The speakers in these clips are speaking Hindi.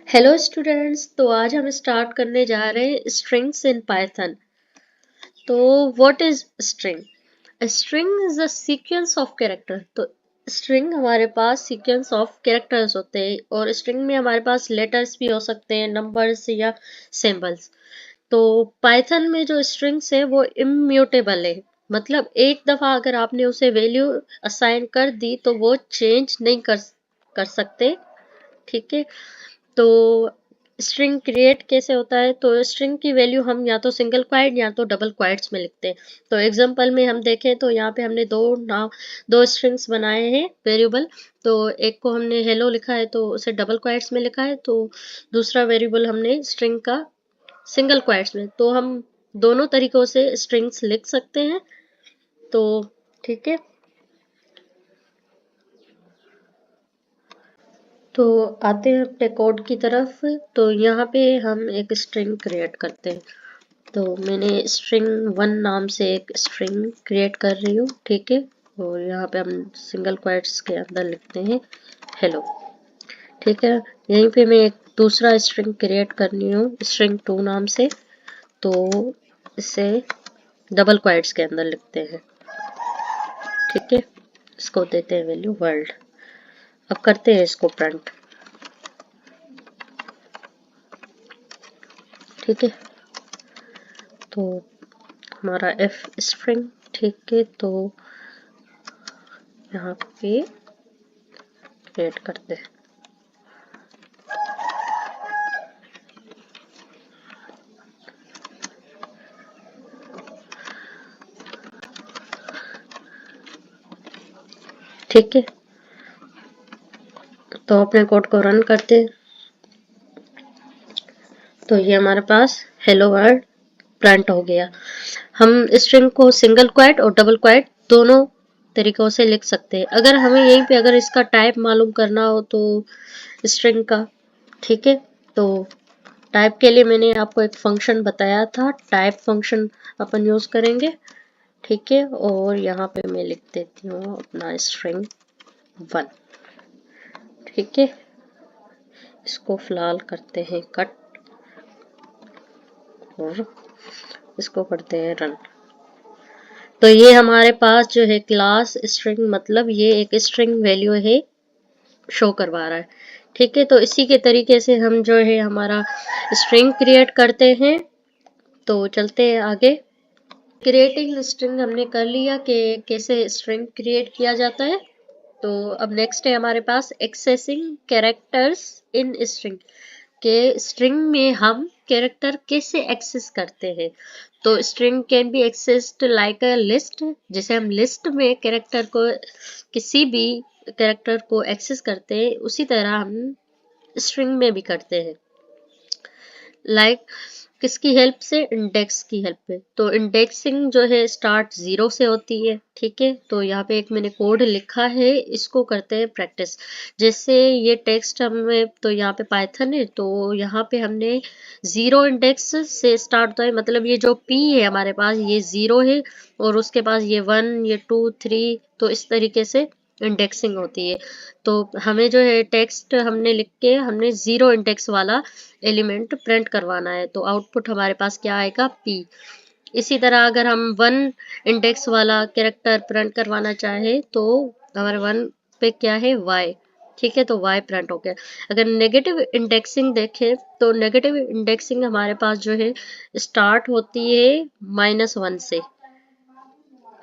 Hello students. तो आज हम स्टार्ट करने जा रहे हैं स्ट्रिंग्स इन पाइथन। तो what is string? String is a sequence of character. तो स्ट्रिंग हमारे पास सीक्वेंस ऑफ कैरेक्टर्स होते हैं और स्ट्रिंग में हमारे पास लेटर्स भी हो सकते हैं, नंबर्स या सिंबल्स। तो पाइथन में जो स्ट्रिंग्स है वो इम्यूटेबल है, मतलब एक दफा अगर आपने उसे वैल्यू असाइन कर दी तो वो चेंज नहीं कर सकते। ठीक है। तो स्ट्रिंग क्रिएट कैसे होता है? तो स्ट्रिंग की वैल्यू हम या तो सिंगल क्वाइट या तो डबल क्वाइट्स में लिखते हैं। तो एग्जांपल में हम देखें तो यहाँ पे हमने दो स्ट्रिंग्स बनाए हैं वेरिएबल। तो एक को हमने हेलो लिखा है तो उसे डबल क्वाइट्स में लिखा है, तो दूसरा वेरिएबल हमने स्ट्रिंग का सिंगल क्वाइट्स में। तो हम दोनों तरीकों से स्ट्रिंग्स लिख सकते हैं। तो ठीक है। तो आते हैं अपने कोड की तरफ। तो यहाँ पे हम एक स्ट्रिंग क्रिएट करते हैं। तो मैंने स्ट्रिंग 1 नाम से एक स्ट्रिंग क्रिएट कर रही हूँ। ठीक है। और यहाँ पे हम सिंगल क्वोट्स के अंदर लिखते हैं हेलो। ठीक है। यहीं पे मैं एक दूसरा स्ट्रिंग क्रिएट करनी हूँ स्ट्रिंग 2 नाम से। तो इसे डबल क्वोट्स के अंदर लिखते हैं। ठीक है। इसको देते हैं वैल्यू वर्ल्ड। अब करते हैं इसको प्रिंट। ठीक है। तो हमारा एफ स्ट्रिंग। ठीक है। तो यहाँ पे क्रिएट करते हैं। ठीक है। तो अपने कोड को रन करते हैं। तो ये हमारे पास हेलो वर्ल्ड प्रिंट हो गया। हम स्ट्रिंग को सिंगल क्वोट और डबल क्वोट दोनों तरीकों से लिख सकते हैं। अगर हमें यहीं पे अगर इसका टाइप मालूम करना हो तो स्ट्रिंग का, ठीक है, तो टाइप के लिए मैंने आपको एक फंक्शन बताया था, टाइप फंक्शन अपन यूज करेंगे। ठीक है। और यहाँ पे मैं लिख देती हूँ अपना स्ट्रिंग 1। ठीक है। इसको फिलहाल करते हैं कट और इसको करते हैं रन। तो ये हमारे पास जो है क्लास स्ट्रिंग, मतलब ये एक स्ट्रिंग वैल्यू है, शो करवा रहा है। ठीक है। तो इसी के तरीके से हम जो है हमारा स्ट्रिंग क्रिएट करते हैं। तो चलते हैं आगे। क्रिएटिंग स्ट्रिंग हमने कर लिया कि कैसे स्ट्रिंग क्रिएट किया जाता है। तो अब नेक्स्ट है हमारे पास एक्सेसिंग कैरेक्टर्स इन स्ट्रिंग, के स्ट्रिंग में हम कैरेक्टर कैसे एक्सेस करते हैं। तो string can be accessed like a list, जैसे हम लिस्ट में कैरेक्टर को, किसी भी कैरेक्टर को एक्सेस करते हैं उसी तरह हम स्ट्रिंग में भी करते हैं। लाइक किसकी हेल्प से? इंडेक्स की हेल्प पे। तो इंडेक्सिंग जो है स्टार्ट 0 से होती है। ठीक है। तो यहाँ पे एक मैंने कोड लिखा है, इसको करते हैं प्रैक्टिस। जैसे ये टेक्स्ट हमें, तो यहाँ पे पाइथन है तो यहाँ पे हमने 0 इंडेक्स से स्टार्ट होता है, मतलब ये जो p है हमारे पास ये 0 है और उसके पास ये 1, ये 2, 3, तो इस तरीके से इंडेक्सिंग होती है। तो हमें जो है टेक्स्ट हमने लिख के हमने 0 इंडेक्स वाला एलिमेंट प्रिंट करवाना है, तो आउटपुट हमारे पास क्या आएगा? p। इसी तरह अगर हम 1 इंडेक्स वाला कैरेक्टर प्रिंट करवाना चाहे तो हमारे 1 पे क्या है? y। ठीक है। तो y प्रिंट हो गया। अगर नेगेटिव इंडेक्सिंग देखें तो नेगेटिव इंडेक्सिंग हमारे पास जो है स्टार्ट होती है -1 से।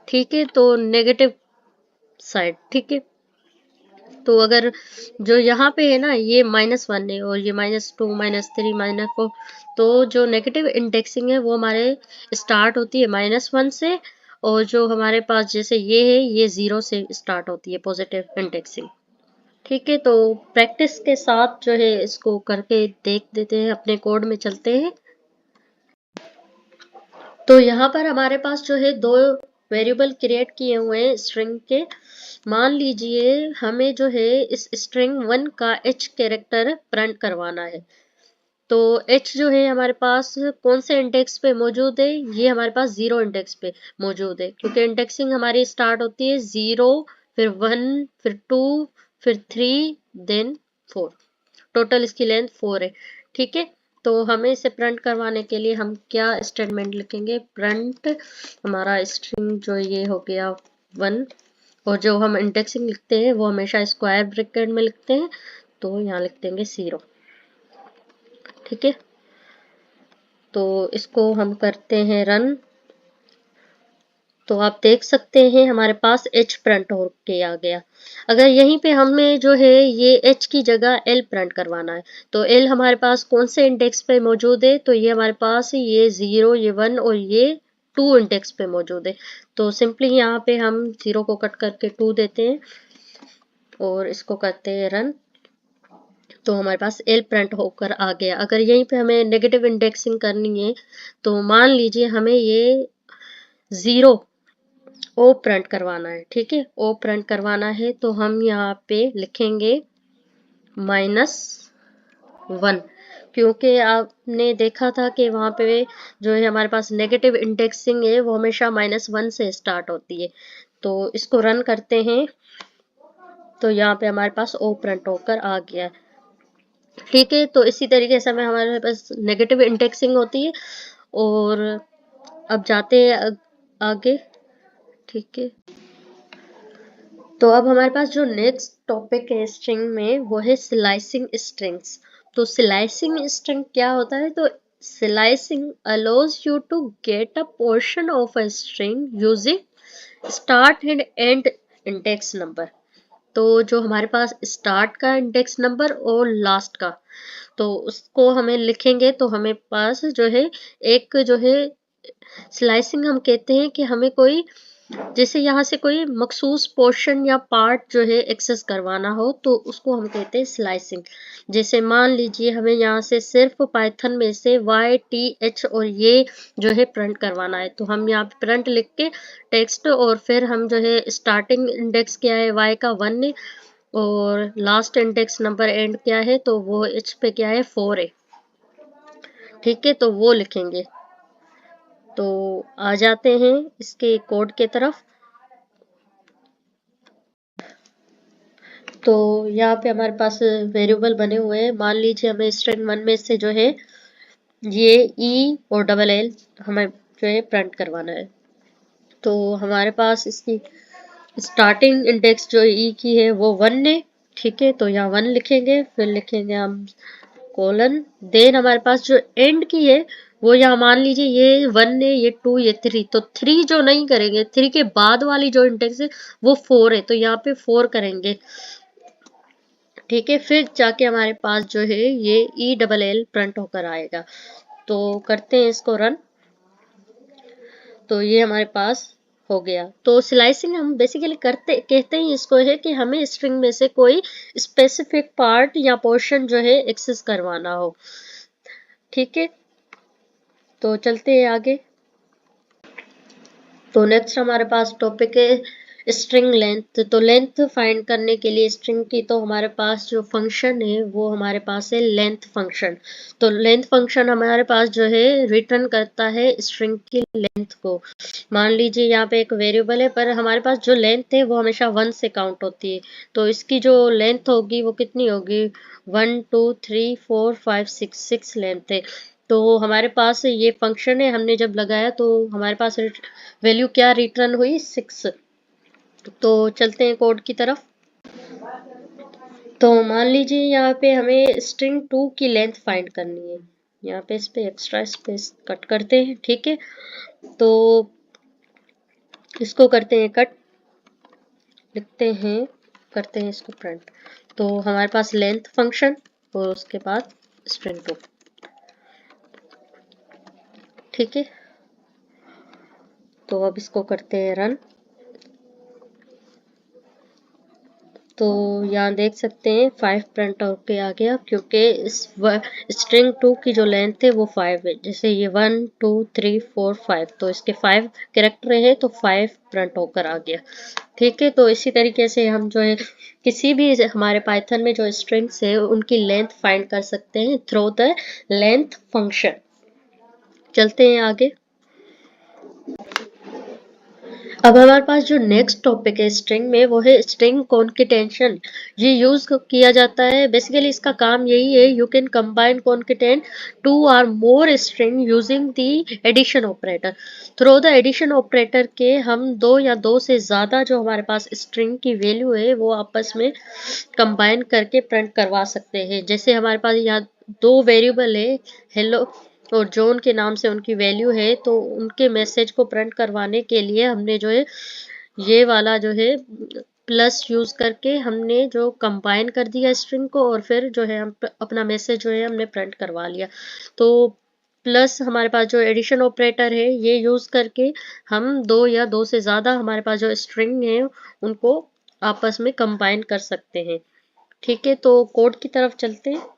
ठीक है। तो नेगेटिव साइड। ठीक है। तो अगर जो यहाँ पे है ना ये -1 है और ये -2, -3, -4, तो जो नेगेटिव इंडेक्सिंग है वो हमारे स्टार्ट होती है -1 से, और जो हमारे पास जैसे ये है ये 0 से स्टार्ट होती है पॉजिटिव इंडेक्सिंग। ठीक है। तो प्रैक्टिस के साथ जो है इसको करके देख देते हैं, अपने कोड में चलते हैं। तो यहाँ पर हमारे पास जो है दो वेरिएबल क्रिएट किए हुए हैं स्ट्रिंग के। मान लीजिए हमें जो है इस स्ट्रिंग 1 का h कैरेक्टर प्रिंट करवाना है। तो h जो है हमारे पास कौन से इंडेक्स पे मौजूद है? ये हमारे पास 0 इंडेक्स पे मौजूद है, क्योंकि इंडेक्सिंग हमारी स्टार्ट होती है 0, फिर 1, फिर 2, फिर 3, देन 4। टोटल इसकी लेंथ 4 है। ठीक है, तो हमें इसे प्रिंट करवाने के लिए हम क्या स्टेटमेंट लिखेंगे, प्रिंट हमारा स्ट्रिंग जो ये हो गया 1, और जो हम इंडेक्सिंग लिखते हैं वो हमेशा स्क्वायर ब्रैकेट में लिखते हैं, तो यहाँ लिख देंगे 0। ठीक है, तो इसको हम करते हैं रन। तो आप देख सकते हैं हमारे पास h प्रिंट होके आ गया। अगर यहीं पे हमें जो है ये h की जगह l प्रिंट करवाना है, तो l हमारे पास कौन से इंडेक्स पे मौजूद है, तो ये हमारे पास ये 0, ये 1 और ये 2 इंडेक्स पे मौजूद है। तो सिंपली यहाँ पे हम 0 को कट करके 2 देते हैं और इसको करते हैं रन। तो हमारे पास एल प्रिंट होकर आ गया। अगर यहीं पे हमें नेगेटिव इंडेक्सिंग करनी है, तो मान लीजिए हमें ये 0 ओ प्रिंट करवाना है। ठीक है, ओ प्रिंट करवाना है तो हम यहाँ पे लिखेंगे -1, क्योंकि आपने देखा था कि वहाँ पे जो है हमारे पास नेगेटिव इंडेक्सिंग है वो हमेशा -1 से स्टार्ट होती है। तो इसको रन करते हैं, तो यहाँ पे हमारे पास ओ प्रिंट होकर आ गया। ठीक है, तो इसी तरीके से हमें हमारे पास नेगेटिव इंडेक्सिंग होती है। और अब जाते हैं आगे। ठीक है, तो अब हमारे पास जो नेक्स्ट टॉपिक है स्ट्रिंग में वो है स्लाइसिंग स्ट्रिंग्स। तो स्लाइसिंग स्ट्रिंग क्या होता है, तो slicing allows you to get a portion of a string using start and end index number. तो जो हमारे पास स्टार्ट का इंडेक्स नंबर और लास्ट का, तो उसको हमें लिखेंगे तो हमें पास जो है एक जो है स्लाइसिंग हम कहते हैं कि हमें कोई जैसे यहाँ से कोई मखसूस पोर्शन या पार्ट जो है एक्सेस करवाना हो तो उसको हम कहते हैं स्लाइसिंग। जैसे मान लीजिए हमें यहाँ से सिर्फ पाइथन में से YTH और ये जो है प्रिंट करवाना है, तो हम यहाँ पे प्रिंट लिख के टेक्स्ट और फिर हम जो है स्टार्टिंग इंडेक्स क्या है Y का 1 है और लास्ट इंडेक्स नंबर एंड क्या है, तो वो H पे क्या है 4 है। ठीक है, तो वो लिखेंगे। तो आ जाते हैं इसके कोड के तरफ। तो यहाँ पे हमारे पास वेरिएबल बने हुए हैं। मान लीजिए हमें स्ट्रिंग 1 में से जो है ये E और LL हमें जो है प्रिंट करवाना है। तो हमारे पास इसकी स्टार्टिंग इंडेक्स जो E की है वो 1 है। ठीक है, तो यहाँ 1 लिखेंगे, फिर लिखेंगे हम कोलन। देन हमारे पास जो एंड की है वो यहाँ मान लीजिए ये 1 है, ये 2, ये 3, तो 3 जो नहीं करेंगे, 3 के बाद वाली जो इंडेक्स है वो 4 है, तो यहाँ पे 4 करेंगे। ठीक है, फिर जाके हमारे पास जो है ये ELL प्रिंट होकर आएगा। तो करते हैं इसको रन, तो ये हमारे पास हो गया। तो स्लाइसिंग हम बेसिकली कहते हैं इसको है कि हमें स्ट्रिंग में से कोई स्पेसिफिक पार्ट या पोर्शन जो है एक्सेस करवाना हो। ठीक है, तो चलते हैं आगे। तो नेक्स्ट हमारे पास टॉपिक है स्ट्रिंग लेंथ। तो लेंथ फाइंड करने के लिए स्ट्रिंग की तो हमारे पास जो फंक्शन है वो हमारे पास है लेंथ फंक्शन। तो लेंथ फंक्शन हमारे पास जो है रिटर्न करता है स्ट्रिंग की लेंथ को। मान लीजिए यहाँ पे एक वेरिएबल है पर हमारे पास जो लेंथ है वो हमेशा 1 से काउंट होती है, तो इसकी जो लेंथ होगी वो कितनी होगी, 1 2 3 4 5 6 लेंथ है। तो हमारे पास ये फंक्शन है, हमने जब लगाया तो हमारे पास वैल्यू क्या रिटर्न हुई, 6। तो चलते हैं कोड की तरफ। तो मान लीजिए यहाँ पे हमें स्ट्रिंग 2 की लेंथ फाइंड करनी है। यहाँ पे इस पे एक्स्ट्रा स्पेस कट करते हैं। ठीक है, तो इसको करते हैं कट, लिखते हैं, करते हैं इसको प्रिंट। तो हमारे पास लेंथ फंक्शन और उसके बाद स्ट्रिंग 2। ठीक है, तो अब इसको करते हैं रन। तो यहाँ देख सकते हैं 5 प्रिंट होके आ गया, क्योंकि इस स्ट्रिंग 2 की जो लेंथ है वो 5 है। जैसे ये 1 2 3 4 5, तो इसके 5 कैरेक्टर है तो 5 प्रिंट होकर आ गया। ठीक है, तो इसी तरीके से हम जो है किसी भी हमारे पाइथन में जो स्ट्रिंग्स है उनकी लेंथ फाइंड कर सकते हैं थ्रू द लेंथ फंक्शन। चलते हैं आगे। अब हमारे पास जो नेक्स्ट टॉपिक है स्ट्रिंग में वो है स्ट्रिंग कॉन्केटेंशन। ये यूज किया जाता है, बेसिकली इसका काम यही है, you can combine concatenate two or more string using the addition operator. Through the addition operator के हम दो या दो से ज्यादा जो हमारे पास स्ट्रिंग की वैल्यू है वो आपस में कंबाइन करके प्रिंट करवा सकते हैं। जैसे हमारे पास यहाँ दो वेरिएबल है, हेलो और जॉन के नाम से उनकी वैल्यू है, तो उनके मैसेज को प्रिंट करवाने के लिए हमने जो है ये वाला जो है प्लस यूज करके हमने जो कंबाइन कर दिया स्ट्रिंग को, और फिर जो है हम अपना मैसेज जो है हमने प्रिंट करवा लिया। तो प्लस हमारे पास जो एडिशन ऑपरेटर है ये यूज करके हम दो या दो से ज्यादा हमारे पास जो स्ट्रिंग है उनको आपस में कंबाइन कर सकते हैं। ठीक है, तो कोड की तरफ चलते हैं।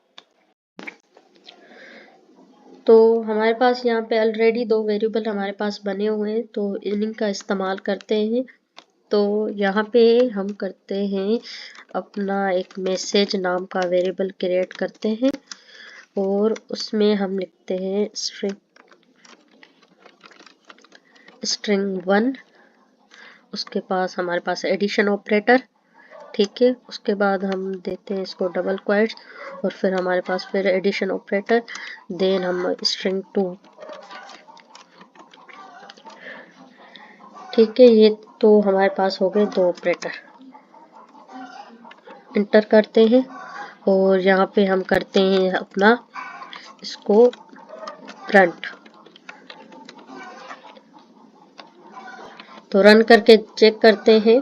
तो हमारे पास यहाँ पे ऑलरेडी दो वेरिएबल हमारे पास बने हुए हैं, तो इन्हीं का इस्तेमाल करते हैं। तो यहाँ पे हम करते हैं अपना एक मैसेज नाम का वेरिएबल क्रिएट करते हैं, और उसमें हम लिखते हैं स्ट्रिंग 1। उसके पास हमारे पास एडिशन ऑपरेटर, ठीक है। उसके बाद हम देते हैं इसको डबल क्वोट्स, और फिर हमारे पास फिर एडिशन ऑपरेटर, देन हम स्ट्रिंग 2। ठीक है, ये तो हमारे पास हो गए दो ऑपरेटर। इंटर करते हैं और यहाँ पे हम करते हैं अपना इसको प्रिंट। तो रन करके चेक करते हैं।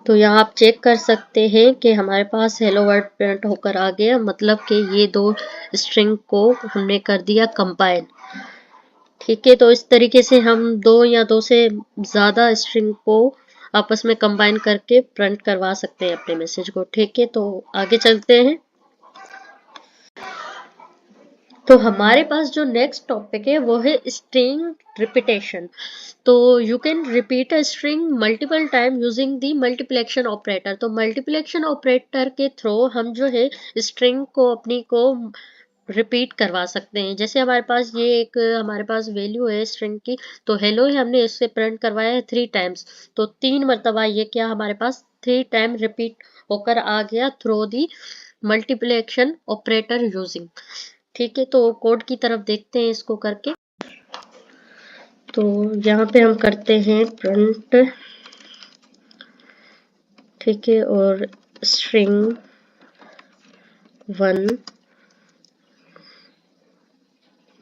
तो यहाँ आप चेक कर सकते हैं कि हमारे पास हेलो वर्ल्ड प्रिंट होकर आ गया, मतलब कि ये दो स्ट्रिंग को हमने कर दिया कंबाइन। ठीक है, तो इस तरीके से हम दो या दो से ज़्यादा स्ट्रिंग को आपस में कंबाइन करके प्रिंट करवा सकते हैं अपने मैसेज को। ठीक है, तो आगे चलते हैं। तो हमारे पास जो नेक्स्ट टॉपिक है वो है स्ट्रिंग रिपीटेशन। तो you can repeat a string multiple time using the multiplication operator. तो मल्टीप्लिकेशन ऑपरेटर के थ्रू हम जो है स्ट्रिंग को अपनी को रिपीट करवा सकते हैं। जैसे हमारे पास ये एक हमारे पास वैल्यू है स्ट्रिंग की, तो हेलो है, हमने इससे प्रिंट करवाया है 3 टाइम्स, तो 3 मरतबा ये क्या हमारे पास 3 टाइम रिपीट होकर आ गया through the multiplication operator using. ठीक है, तो कोड की तरफ देखते हैं इसको करके। तो यहाँ पे हम करते हैं प्रिंट, ठीक है, और स्ट्रिंग 1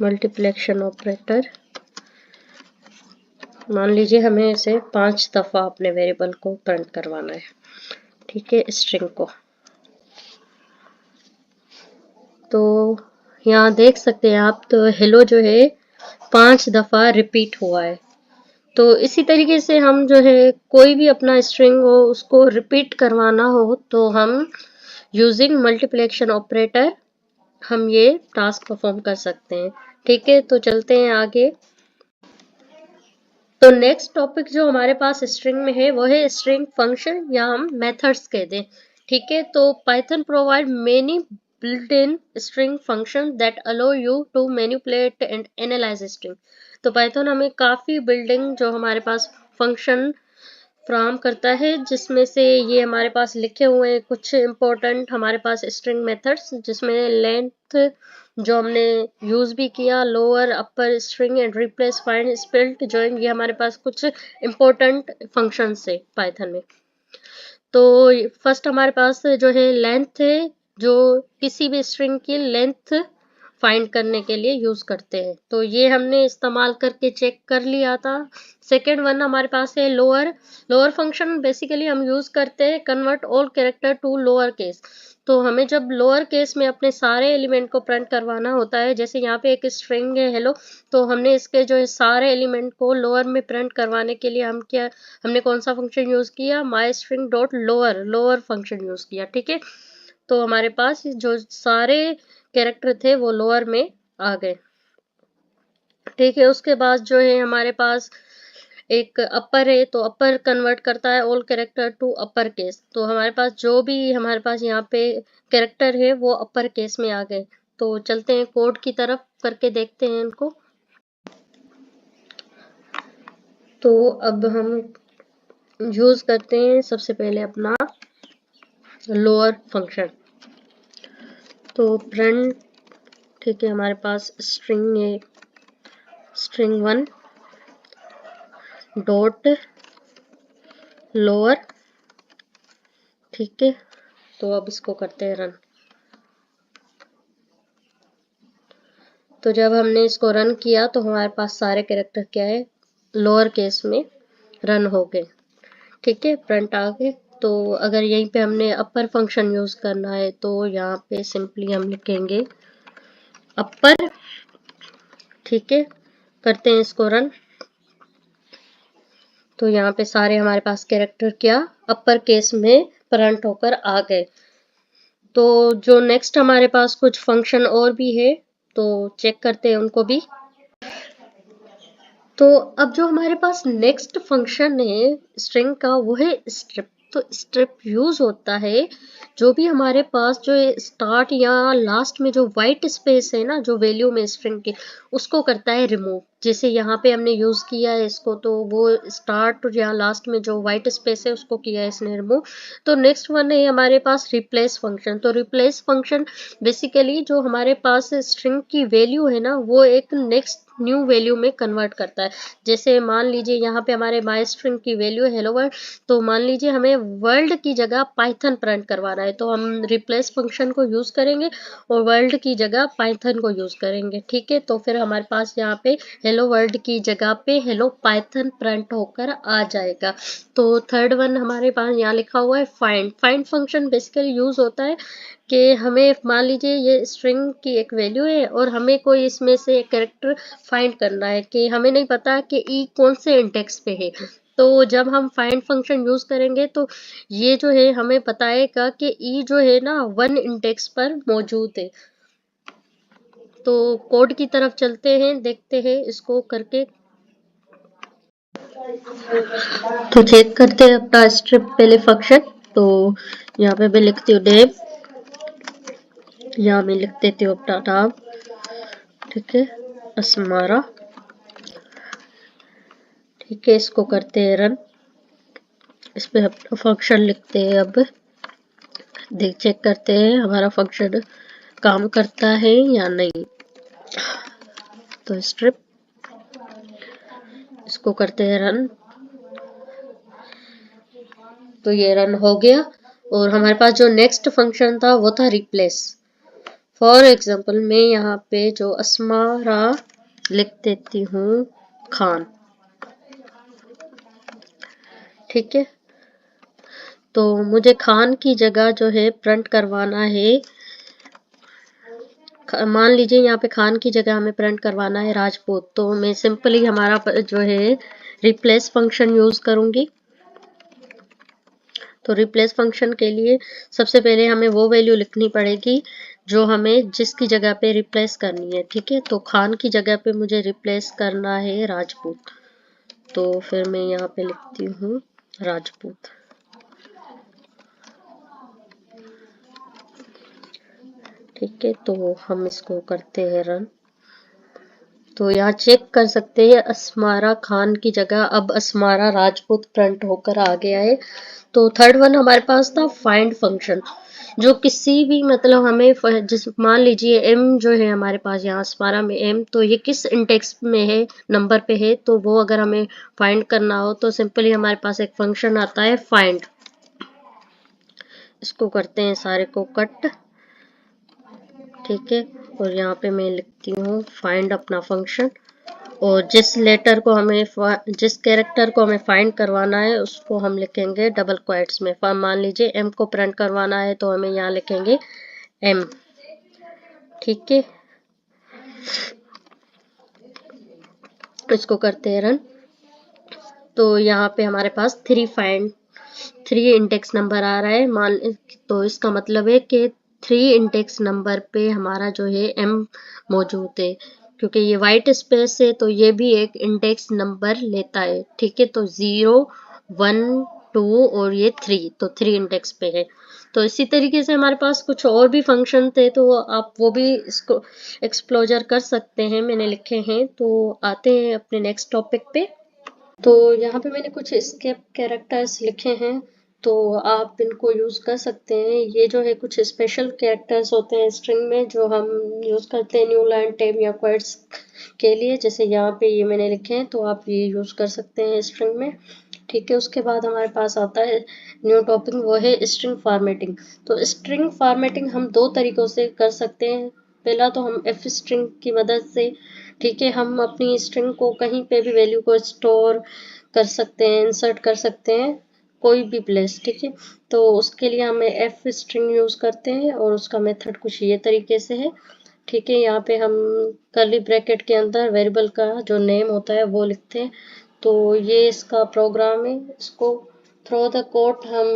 मल्टीप्लिकेशन ऑपरेटर। मान लीजिए हमें इसे 5 दफा अपने वेरिएबल को प्रिंट करवाना है, ठीक है, स्ट्रिंग को। तो यहाँ देख सकते हैं आप, तो हेलो जो है 5 दफा रिपीट हुआ है। तो इसी तरीके से हम जो है कोई भी अपना स्ट्रिंग हो उसको रिपीट करवाना हो तो हम यूजिंग मल्टीप्लिकेशन ऑपरेटर हम ये टास्क परफॉर्म कर सकते हैं। ठीक है, तो चलते हैं आगे। तो नेक्स्ट टॉपिक जो हमारे पास स्ट्रिंग में है वो है स्ट्रिंग फंक्शन, या हम मेथड्स कहते हैं। ठीक है, तो Python provide many built-in string function that allow you to manipulate and analyze string। तो पाइथन हमें काफी बिल्डिंग जो हमारे पास फंक्शन फ्राहम करता है, जिसमें से ये हमारे पास लिखे हुए हैं कुछ इंपॉर्टेंट हमारे पास स्ट्रिंग मेथड्स, जिसमें लेंथ जो हमने यूज भी किया, lower upper string and replace find split join, ये हमारे पास कुछ इंपॉर्टेंट फंक्शंस है पाइथन में। तो फर्स्ट हमारे पास जो है लेंथ है, जो किसी भी स्ट्रिंग की लेंथ फाइंड करने के लिए यूज करते हैं, तो ये हमने इस्तेमाल करके चेक कर लिया था। सेकेंड वन हमारे पास है लोअर। लोअर फंक्शन बेसिकली हम यूज करते हैं convert all character to lower case. तो हमें जब लोअर केस में अपने सारे एलिमेंट को प्रिंट करवाना होता है, जैसे यहाँ पे एक स्ट्रिंग है हेलो, तो हमने इसके जो है सारे एलिमेंट को लोअर में प्रिंट करवाने के लिए हमने कौन सा फंक्शन यूज किया, माई string dot lower, lower function use किया। ठीक है, तो हमारे पास जो सारे कैरेक्टर थे वो लोअर में आ गए। ठीक है, उसके बाद जो है हमारे पास एक अपर है, तो अपर कन्वर्ट करता है all character to upper case. तो हमारे पास जो भी हमारे पास यहाँ पे कैरेक्टर है वो अपर केस में आ गए। तो चलते हैं कोड की तरफ करके देखते हैं इनको। तो अब हम यूज करते हैं सबसे पहले अपना लोअर फंक्शन। तो प्रिंट, ठीक है, हमारे पास स्ट्रिंग है, स्ट्रिंग 1 डॉट लोअर, ठीक है। तो अब इसको करते हैं रन। तो जब हमने इसको रन किया तो हमारे पास सारे कैरेक्टर क्या है, लोअर केस में रन हो गए, ठीक है, प्रिंट आ गए। तो अगर यहीं पे हमने अपर फंक्शन यूज करना है तो यहाँ पे सिंपली हम लिखेंगे अपर, ठीक है, करते हैं इसको रन। तो यहाँ पे सारे हमारे पास कैरेक्टर क्या अपर केस में प्रिंट होकर आ गए। तो जो नेक्स्ट हमारे पास कुछ फंक्शन और भी है तो चेक करते हैं उनको भी। तो अब जो हमारे पास नेक्स्ट फंक्शन है स्ट्रिंग का वो है स्ट्रिप। तो स्ट्रिप यूज होता है जो भी हमारे पास जो स्टार्ट या लास्ट में जो वाइट स्पेस है ना जो वैल्यू में स्ट्रिंग के, उसको करता है रिमूव। जैसे यहाँ पे हमने यूज किया है इसको, तो वो स्टार्ट या लास्ट में जो वाइट स्पेस है उसको किया है इसने रिमूव। तो नेक्स्ट वन है हमारे पास रिप्लेस फंक्शन। तो रिप्लेस फंक्शन बेसिकली जो हमारे पास स्ट्रिंग की वैल्यू है ना वो एक नेक्स्ट न्यू वैल्यू में कन्वर्ट करता है। जैसे मान लीजिए यहाँ पे हमारे माई स्ट्रिंग की वैल्यू है हेलो वर्ल्ड, तो मान लीजिए हमें वर्ल्ड की जगह पाइथन प्रिंट करवाना है तो हम रिप्लेस फंक्शन को यूज करेंगे और वर्ल्ड की जगह पाइथन को यूज करेंगे, ठीक है। तो फिर हमारे पास यहाँ पे हेलो वर्ल्ड की जगह पे हेलो पाइथन प्रिंट होकर आ जाएगा। तो थर्ड वन हमारे पास यहाँ लिखा हुआ है find. Find function basically use होता है कि हमें मान लीजिए ये स्ट्रिंग की एक वैल्यू है और हमें कोई इसमें से एक कैरेक्टर फाइंड करना है कि हमें नहीं पता कि ई कौन से इंडेक्स पे है। तो जब हम फाइंड फंक्शन यूज करेंगे तो ये जो है हमें बताएगा कि ई जो है ना 1 इंडेक्स पर मौजूद है। तो कोड की तरफ चलते हैं, देखते हैं इसको करके। तो चेक करते हैं अपना स्ट्रिप पहले फंक्शन। तो यहाँ पे मैं लिखती हूँ नेम, यहाँ मैं लिख देती हूँ अपना नाम, ठीक है, अस्मारा, ठीक है। इसको करते हैं रन। इस पे अपना फंक्शन लिखते हैं। अब देख चेक करते हैं हमारा फंक्शन काम करता है या नहीं। तो स्ट्रिप, इसको करते हैं रन। तो ये रन हो गया और हमारे पास जो नेक्स्ट फंक्शन था वो था रिप्लेस। फॉर एग्जाम्पल मैं यहाँ पे जो अस्मारा लिख देती हूँ खान, ठीक है। तो मुझे खान की जगह जो है प्रिंट करवाना है, मान लीजिए यहाँ पे खान की जगह हमें प्रिंट करवाना है राजपूत। तो मैं सिंपली हमारा जो है रिप्लेस फंक्शन यूज करूंगी। तो रिप्लेस फंक्शन के लिए सबसे पहले हमें वो वैल्यू लिखनी पड़ेगी जो हमें जिसकी जगह पे रिप्लेस करनी है, ठीक है। तो खान की जगह पे मुझे रिप्लेस करना है राजपूत। तो फिर मैं यहाँ पे लिखती हूँ राजपूत, ठीक है। तो हम इसको करते हैं रन। तो यहाँ चेक कर सकते हैं अस्मारा खान की जगह अब अस्मारा राजपूत प्रिंट होकर आ गया है। तो थर्ड वन हमारे पास था फाइंड फंक्शन, जो किसी भी मतलब हमें जिस मान लीजिए एम जो है हमारे पास यहाँ अस्मारा में एम, तो ये किस इंडेक्स में है, नंबर पे है, तो वो अगर हमें फाइंड करना हो तो सिंपली हमारे पास एक फंक्शन आता है फाइंड। इसको करते हैं सारे को कट, ठीक है। और यहाँ पे मैं लिखती हूँ फाइंड अपना फंक्शन, और जिस लेटर को हमें जिस कैरेक्टर को हमें फाइंड करवाना है उसको हम लिखेंगे डबल क्वाइट्स में। मान लीजिए एम को प्रिंट करवाना है तो हमें यहाँ लिखेंगे एम, ठीक है। इसको करते हैं रन। तो यहाँ पे हमारे पास 3 इंडेक्स नंबर आ रहा है मान, तो इसका मतलब है कि 3 इंडेक्स नंबर पे हमारा जो है एम मौजूद है। क्योंकि ये वाइट स्पेस है तो ये भी एक इंडेक्स नंबर लेता है, ठीक है। तो 0 1 2 और ये 3, तो 3 इंडेक्स पे है। तो इसी तरीके से हमारे पास कुछ और भी फंक्शन थे तो आप वो भी इसको एक्सप्लोजर कर सकते हैं, मैंने लिखे हैं। तो आते हैं अपने नेक्स्ट टॉपिक पे। तो यहाँ पे मैंने कुछ एस्केप कैरेक्टर्स लिखे हैं, तो आप इनको यूज़ कर सकते हैं। ये जो है कुछ स्पेशल कैरेक्टर्स होते हैं स्ट्रिंग में जो हम यूज़ करते हैं न्यू लाइन टेम या क्वर्ड्स के लिए। जैसे यहाँ पे ये मैंने लिखे हैं, तो आप ये यूज़ कर सकते हैं स्ट्रिंग में। ठीक है, उसके बाद हमारे पास आता है न्यू टॉपिक, वो है स्ट्रिंग फॉर्मेटिंग। तो स्ट्रिंग फॉर्मेटिंग हम दो तरीकों से कर सकते हैं। पहला तो हम एफ स्ट्रिंग की मदद से, ठीक है, हम अपनी स्ट्रिंग को कहीं पे भी वैल्यू को स्टोर कर सकते हैं, इंसर्ट कर सकते हैं कोई भी प्लेस। ठीक है, तो उसके लिए हम एफ स्ट्रिंग यूज़ करते हैं और उसका मेथड कुछ ये तरीके से है। ठीक है, यहाँ पे हम कर्ली ब्रैकेट के अंदर वेरिएबल का जो नेम होता है वो लिखते हैं। तो ये इसका प्रोग्राम है, इसको थ्रू द कोड हम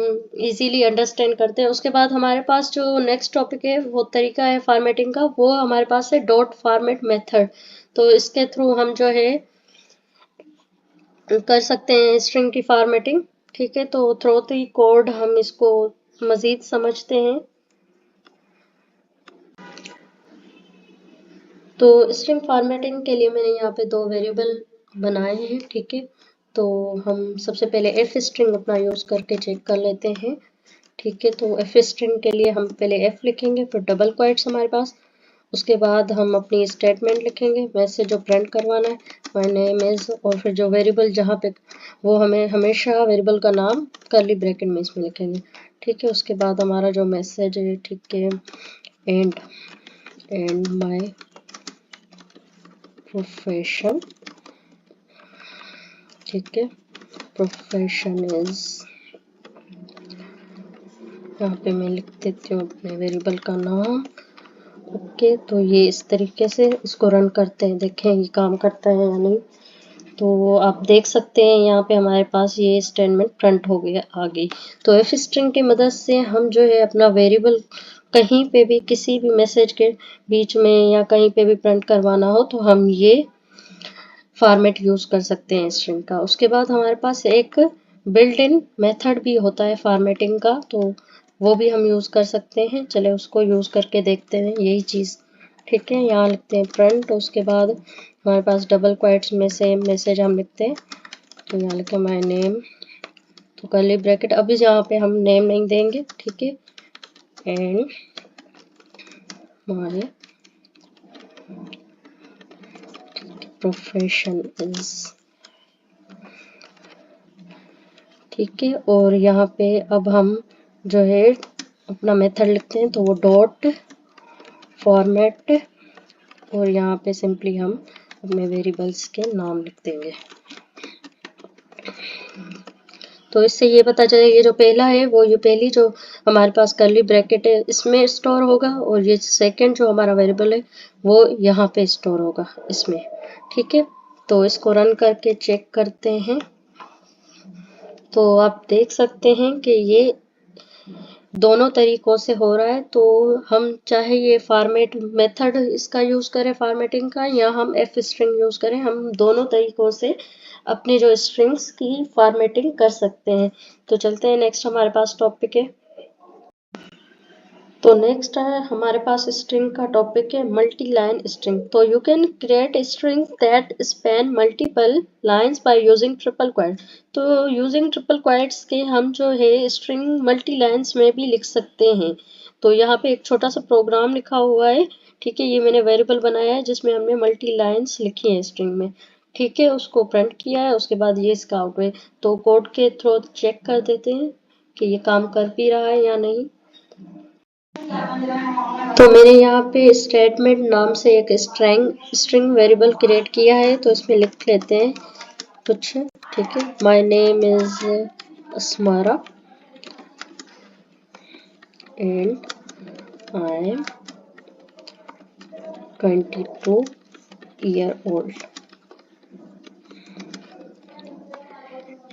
इजीली अंडरस्टैंड करते हैं। उसके बाद हमारे पास जो नेक्स्ट टॉपिक है वो तरीका है फॉर्मेटिंग का, वो हमारे पास है डॉट फॉर्मेट मेथड। तो इसके थ्रू हम जो है कर सकते हैं स्ट्रिंग की फॉर्मेटिंग। ठीक है, तो थ्रू द कोड हम इसको मजीद समझते हैं। तो स्ट्रिंग फॉर्मेटिंग के लिए मैंने यहाँ पे दो वेरिएबल बनाए हैं। ठीक है, तो हम सबसे पहले एफ स्ट्रिंग अपना यूज़ करके चेक कर लेते हैं। ठीक है, तो एफ स्ट्रिंग के लिए हम पहले एफ लिखेंगे, फिर डबल क्वाइट्स हमारे पास, उसके बाद हम अपनी स्टेटमेंट लिखेंगे, मैसेज जो प्रिंट करवाना है, माय नेम इज़, और फिर जो वेरिएबल जहाँ पे वो हमें हमेशा वेरिएबल का नाम कर्ली ब्रैकेट में इसमें लिखेंगे। ठीक है, उसके बाद हमारा जो मैसेज है, ठीक है, एंड माय प्रोफेशन, ठीक है, प्रोफेशन इज, यहाँ पे मैं लिख देती हूँ अपने वेरिएबल का नाम। ओके, तो ये इस तरीके से इसको रन करते हैं, देखें ये काम करता है या नहीं। तो आप देख सकते हैं यहाँ पे हमारे पास ये स्टेटमेंट प्रिंट हो गया आ गई। तो एफ स्ट्रिंग की मदद से हम जो है अपना वेरिएबल कहीं पे भी किसी भी मैसेज के बीच में या कहीं पे भी प्रिंट करवाना हो तो हम ये फॉर्मेट यूज़ कर सकते हैं स्ट्रिंग का। उसके बाद हमारे पास एक बिल्ट इन मेथड भी होता है फॉर्मेटिंग का, तो वो भी हम यूज़ कर सकते हैं। चले उसको यूज़ करके देखते हैं यही चीज़। ठीक है, यहाँ लिखते हैं प्रिंट, उसके बाद हमारे पास डबल क्वाइट्स में सेम मैसेज हम लिखते हैं, तो यहाँ लिखे माय नेम, तो कर्ली ब्रैकेट, अभी यहाँ पे हम नेम नहीं देंगे। ठीक है, एंड माय प्रोफेशन इज, ठीक है, और यहाँ पे अब हम जो है अपना मेथड लिखते हैं, तो वो डॉट फॉर्मेट, और यहाँ पे सिंपली हम अपने वेरिएबल्स के नाम लिख देंगे। तो इससे ये पता चले ये जो पहला है वो ये पहली जो हमारे पास कर्ली ब्रैकेट है इसमें स्टोर होगा, और ये सेकंड जो हमारा वेरिएबल है वो यहाँ पे स्टोर होगा इसमें। ठीक है, तो इसको रन करके चेक करते हैं, तो आप देख सकते हैं कि ये दोनों तरीकों से हो रहा है। तो हम चाहे ये फॉर्मेट मेथड इसका यूज़ करें फॉर्मेटिंग का, या हम एफ स्ट्रिंग यूज़ करें, हम दोनों तरीकों से अपनी जो स्ट्रिंग्स की फॉर्मेटिंग कर सकते हैं। तो चलते हैं नेक्स्ट हमारे पास टॉपिक है। तो नेक्स्ट है हमारे पास स्ट्रिंग का टॉपिक है मल्टी लाइन स्ट्रिंग। तो you can create string that span multiple lines by using triple quite. तो यूजिंग ट्रिपल क्वाइट्स के हम जो है स्ट्रिंग मल्टी लाइंस में भी लिख सकते हैं। तो यहाँ पे एक छोटा सा प्रोग्राम लिखा हुआ है। ठीक है, ये मैंने वेरिएबल बनाया है जिसमें हमने मल्टी लाइंस लिखी है स्ट्रिंग में। ठीक है, उसको प्रिंट किया है, उसके बाद ये इसका आउट है। तो कोड के थ्रू चेक कर देते हैं कि ये काम कर भी रहा है या नहीं। तो मैंने यहाँ पे स्टेटमेंट नाम से एक स्ट्रिंग वेरिएबल क्रिएट किया है, तो इसमें लिख लेते हैं कुछ। ठीक है, my name is Asmara and I am 22 year old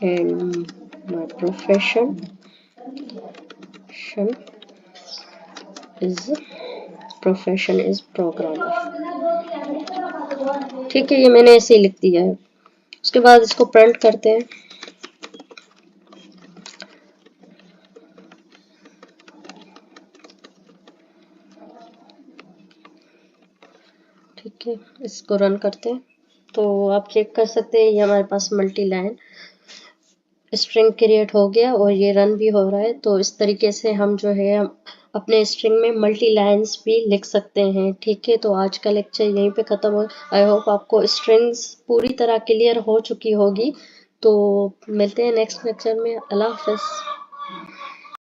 and my is profession is programmer. ठीक है, ये मैंने ऐसे ही लिख दिया है। उसके बाद इसको प्रिंट करते हैं। ठीक है, इसको रन करते हैं। तो आप चेक कर सकते हैं ये हमारे पास मल्टी लाइन स्ट्रिंग क्रिएट हो गया और ये रन भी हो रहा है। तो इस तरीके से हम जो है अपने स्ट्रिंग में मल्टी लाइन्स भी लिख सकते हैं। ठीक है, तो आज का लेक्चर यहीं पे ख़त्म हो। आई होप आपको स्ट्रिंग्स पूरी तरह क्लियर हो चुकी होगी। तो मिलते हैं नेक्स्ट लेक्चर में। अल्लाह हाफ़िज़।